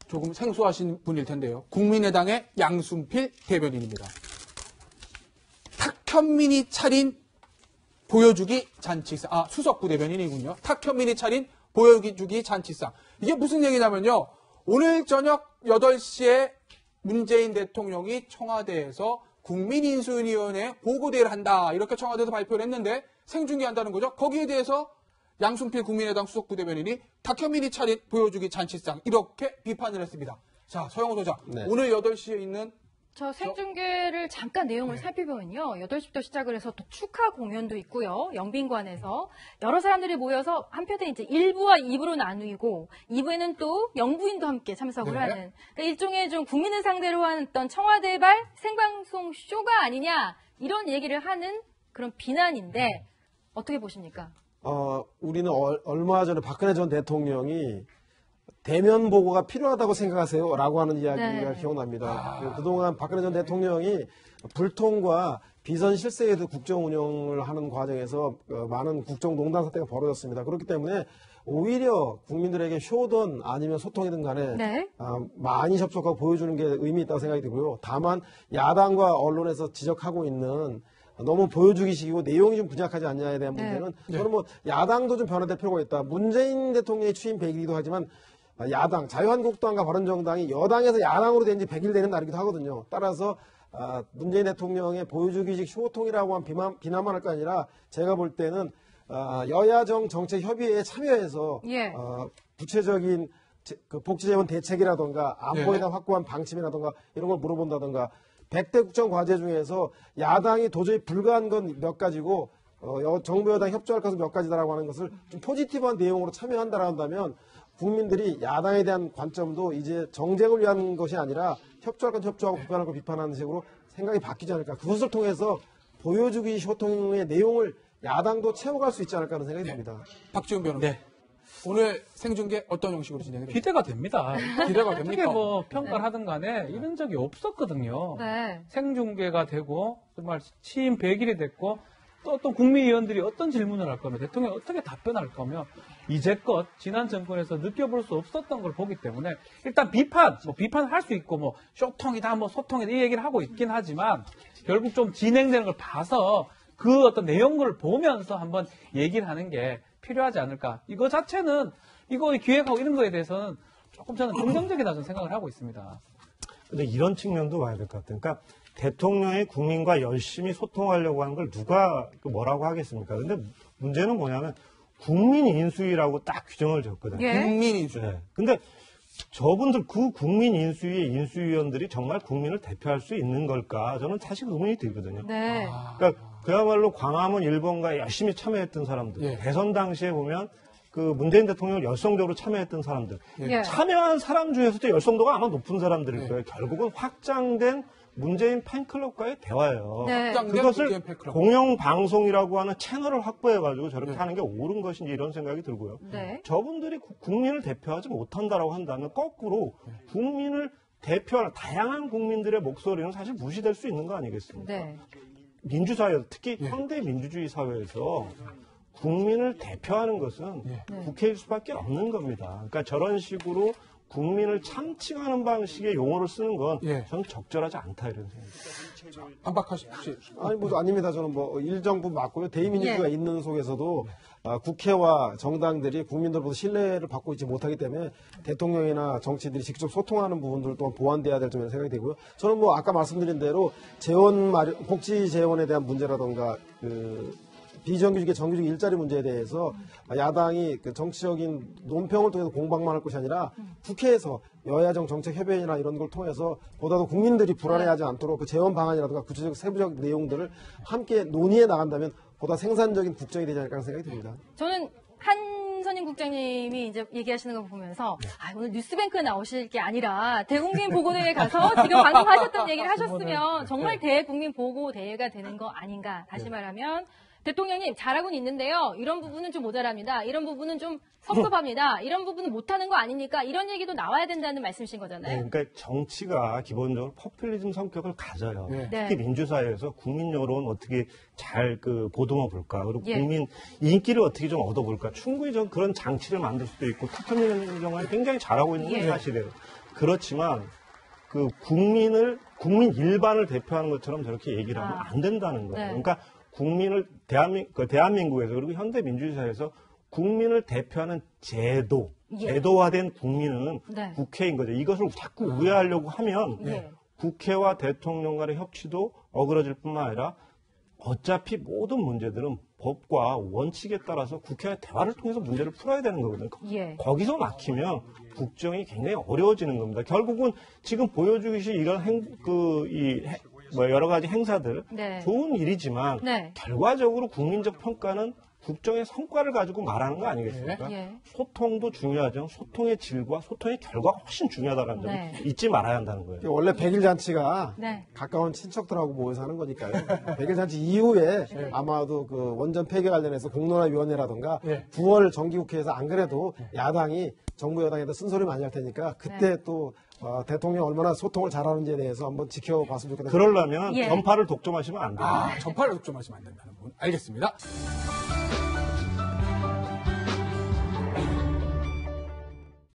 조금 생소하신 분일 텐데요. 국민의당의 양순필 대변인입니다. 탁현민이 차린 보여주기 잔치상. 수석 부대변인이군요. 탁현민이 차린 보여주기 잔치상. 이게 무슨 얘기냐면요. 오늘 저녁 8시에 문재인 대통령이 청와대에서 국민인수위원회 보고대회를 한다. 이렇게 청와대에서 발표를 했는데 생중계한다는 거죠. 거기에 대해서 양순필 국민의당 수석 부대변인이 탁현민이 차린 보여주기 잔치상 이렇게 비판을 했습니다. 자, 서영호 소장. 네. 오늘 8시에 있는 저 생중계를 잠깐 내용을 살펴보면요. 8시부터 시작을 해서 또 축하 공연도 있고요. 영빈관에서 여러 사람들이 모여서 한편에 이제 1부와 2부로 나누고 2부에는 또 영부인도 함께 참석을 네. 하는 그러니까 일종의 좀 국민을 상대로 한 어떤 청와대발 생방송 쇼가 아니냐 이런 얘기를 하는 그런 비난인데 어떻게 보십니까? 우리는 얼마 전에 박근혜 전 대통령이 대면 보고가 필요하다고 생각하세요? 라고 하는 이야기가 기억납니다. 그동안 박근혜 전 대통령이 불통과 비선 실세에도 국정 운영을 하는 과정에서 많은 국정농단 사태가 벌어졌습니다. 그렇기 때문에 오히려 국민들에게 쇼든 아니면 소통이든 간에 많이 접촉하고 보여주는 게 의미 있다고 생각이 들고요. 다만 야당과 언론에서 지적하고 있는 너무 보여주기식이고 내용이 좀 부족하지 않냐에 대한 문제는 저는 뭐 야당도 좀 변화될 필요가 있다. 문재인 대통령이 취임 100일이기도 하지만 야당, 자유한국당과 바른정당이 여당에서 야당으로 된 지 100일 되는 날이기도 하거든요. 따라서 문재인 대통령의 보여주기식 쇼통이라고 한 비난만 할 거 아니라 제가 볼 때는 여야정 정책협의회에 참여해서 구체적인 그 복지재원 대책이라던가 안보에 대한 확고한 방침이라던가 이런 걸 물어본다던가 100대 국정 과제 중에서 야당이 도저히 불가한 건 몇 가지고 정부 여당 협조할 것은 몇 가지다라고 하는 것을 좀 포지티브한 내용으로 참여한다라고 한다면 국민들이 야당에 대한 관점도 이제 정쟁을 위한 것이 아니라 협조할 건 협조하고 비판할 건 비판하는 식으로 생각이 바뀌지 않을까. 그것을 통해서 보여주기 쇼통의 내용을 야당도 채워갈 수 있지 않을까 하는 생각이 듭니다. 박지훈 변호사. 네. 오늘 생중계 어떤 형식으로 진행됩니까? 기대가 됩니다. 기대가 어떻게 됩니까? 뭐 평가를 하든 간에 이런 적이 없었거든요. 생중계가 되고 정말 취임 100일이 됐고 또 어떤 국민의원들이 어떤 질문을 할 거며 대통령이 어떻게 답변할 거며 이제껏 지난 정권에서 느껴볼 수 없었던 걸 보기 때문에 일단 비판을 할 수 있고 뭐 쇼통이다 뭐 소통이다 이 얘기를 하고 있긴 하지만 결국 좀 진행되는 걸 봐서 그 어떤 내용을 보면서 한번 얘기를 하는 게 필요하지 않을까. 이거 자체는 이거 기획하고 이런 거에 대해서는 조금 저는 긍정적이다 저는 생각을 하고 있습니다. 근데 이런 측면도 봐야 될 것 같아요. 그러니까 대통령이 국민과 열심히 소통하려고 하는 걸 누가 뭐라고 하겠습니까? 근데 문제는 뭐냐면 국민 인수위라고 딱 규정을 줬거든요. 국민 인수위. 네. 근데 저분들 그 국민 인수위의 인수위원들이 정말 국민을 대표할 수 있는 걸까? 저는 사실 의문이 들거든요. 그러니까 그야말로 광화문 1번가에 열심히 참여했던 사람들. 대선 당시에 보면 그 문재인 대통령을 열성적으로 참여했던 사람들. 참여한 사람 중에서도 열성도가 아마 높은 사람들일 거예요. 결국은 확장된 문재인 팬클럽과의 대화예요. 그것을 공영방송이라고 하는 채널을 확보해가지고 저렇게 하는 게 옳은 것인지 이런 생각이 들고요. 저분들이 국민을 대표하지 못한다라고 한다면 거꾸로 국민을 대표하는 다양한 국민들의 목소리는 사실 무시될 수 있는 거 아니겠습니까? 민주사회, 특히 현대 민주주의 사회에서 국민을 대표하는 것은 국회일 수밖에 없는 겁니다. 그러니까 저런 식으로 국민을 참칭하는 방식의 용어를 쓰는 건 저는 적절하지 않다 이런 생각입니다. 반박하십시오. 아닙니다. 저는 뭐 일정부 맞고요. 대의민주주의가 있는 속에서도 국회와 정당들이 국민들로부터 신뢰를 받고 있지 못하기 때문에 대통령이나 정치인들이 직접 소통하는 부분들 또한 보완돼야 될 점이라는 생각이 되고요. 저는 뭐 아까 말씀드린 대로 복지 재원에 대한 문제라던가 비정규직의 정규직 일자리 문제에 대해서 야당이 그 정치적인 논평을 통해서 공방만 할 것이 아니라 국회에서 여야정 정책협의회나 이런 걸 통해서 보다도 국민들이 불안해하지 않도록 그 재원 방안이라든가 구체적 세부적 내용들을 함께 논의해 나간다면 보다 생산적인 국정이 되지 않을까 하는 생각이 듭니다. 저는 한선임 국장님이 이제 얘기하시는 거 보면서 오늘 뉴스뱅크에 나오실 게 아니라 대국민 보고대회에 가서 지금 방금 하셨던 얘기를 하셨으면 정말 대국민 보고대회가 되는 거 아닌가. 다시 말하면 대통령님 잘하고는 있는데요. 이런 부분은 좀 모자랍니다. 이런 부분은 좀 섭섭합니다. 이런 부분은 못하는 거 아닙니까? 이런 얘기도 나와야 된다는 말씀이신 거잖아요. 그러니까 정치가 기본적으로 포퓰리즘 성격을 가져요. 특히 민주사회에서 국민 여론 어떻게 잘 보듬어 볼까. 그리고 국민 인기를 어떻게 좀 얻어볼까. 충분히 좀 그런 장치를 만들 수도 있고 탁현민 경우에 굉장히 잘하고 있는 건 사실이에요. 그렇지만 그 국민 일반을 대표하는 것처럼 저렇게 얘기를 하면 안 된다는 거예요. 네. 그러니까 국민을 대한민국에서 그리고 현대 민주주의사에서 국민을 대표하는 제도화된 국민은 네. 국회인 거죠. 이것을 자꾸 우회하려고 하면 예. 국회와 대통령 간의 협치도 어그러질 뿐만 아니라 어차피 모든 문제들은 법과 원칙에 따라서 국회와 대화를 통해서 문제를 풀어야 되는 거거든요. 예. 거기서 막히면 국정이 굉장히 어려워지는 겁니다. 결국은 지금 보여주듯이 이런 여러 가지 행사들 네. 좋은 일이지만 네. 결과적으로 국민적 평가는 국정의 성과를 가지고 말하는 거 아니겠습니까? 예. 소통도 중요하죠. 소통의 질과 소통의 결과가 훨씬 중요하다는 점을 네. 잊지 말아야 한다는 거예요. 원래 백일 잔치가 네. 가까운 친척들하고 모여서 하는 거니까요. 백일 잔치 이후에 아마도 그 원전 폐기 관련해서 공론화위원회라든가 네. 9월 정기국회에서 안 그래도 야당이 정부 여당에다 쓴소리 많이 할 테니까 그때 또 대통령 얼마나 소통을 잘하는지에 대해서 한번 지켜봤으면 좋겠다. 그러려면 예. 전파를 독점하시면 안 돼요. 전파를 독점하시면 안 된다는 분. 알겠습니다.